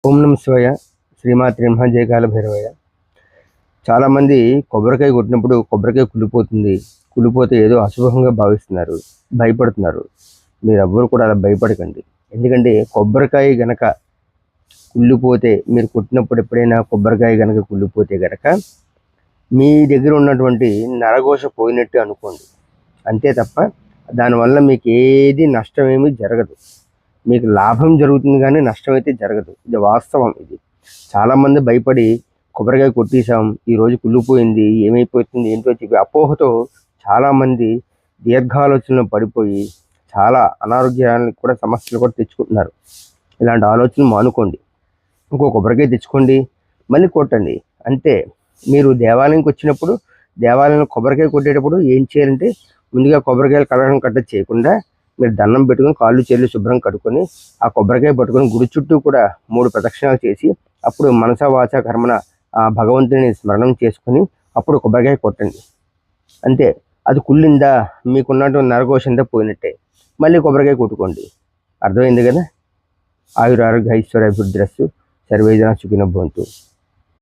ఓం నమ శివాయ. శ్రీమాత్రే నమః. జయకాల భైరవయ్య. చాలామంది కొబ్బరికాయ కొట్టినప్పుడు కొబ్బరికాయ కుళ్ళిపోతుంది, కుళ్ళిపోతే ఏదో అశుభంగా భావిస్తున్నారు, భయపడుతున్నారు. మీరు ఎవ్వరు కూడా అలా భయపడకండి. ఎందుకంటే కొబ్బరికాయ గనక కుళ్ళిపోతే, మీరు కొట్టినప్పుడు ఎప్పుడైనా కొబ్బరికాయ గనక కుళ్ళిపోతే గనక మీ దగ్గర ఉన్నటువంటి నరఘోష పోయినట్టు అనుకోండి. అంతే తప్ప దానివల్ల మీకు ఏది నష్టమేమీ జరగదు. మీకు లాభం జరుగుతుంది కానీ నష్టం అయితే జరగదు. ఇది వాస్తవం. ఇది చాలామంది భయపడి కొబ్బరికాయ కొట్టేసాం, ఈరోజు కుళ్ళిపోయింది, ఏమైపోతుంది ఏంటో చెప్పి అపోహతో చాలామంది దీర్ఘాలోచనలో పడిపోయి చాలా అనారోగ్యానికి కూడా సమస్యలు కూడా తెచ్చుకుంటున్నారు. ఇలాంటి ఆలోచనలు మానుకోండి. ఇంకో కొబ్బరికాయ తెచ్చుకోండి, మళ్ళీ కొట్టండి. అంతే. మీరు దేవాలయంకి వచ్చినప్పుడు, దేవాలయంలో కొబ్బరికాయ కొట్టేటప్పుడు ఏం చేయాలంటే, ముందుగా కొబ్బరికాయలు కడగడం కట్ట చేయకుండా మీరు దండం పెట్టుకొని కాళ్ళు చేళ్ళు శుభ్రం కడుక్కొని ఆ కొబ్బరికాయ పట్టుకొని గుడి చుట్టూ కూడా 3 ప్రదక్షిణాలు చేసి అప్పుడు మనస వాచ కర్మన ఆ భగవంతుని స్మరణం చేసుకొని అప్పుడు కొబ్బరికాయ కొట్టండి. అంతే. అది కుళ్ళిందా, మీకున్నటువంటి నరఘోష అంతా పోయినట్టే. మళ్ళీ కొబ్బరికాయ కొట్టుకోండి. అర్థమైంది కదా. ఆయురారోగ్య ఐశ్వర్య అభివృద్ధిరస్సు. సర్వేజన సుఖినో భవంతు.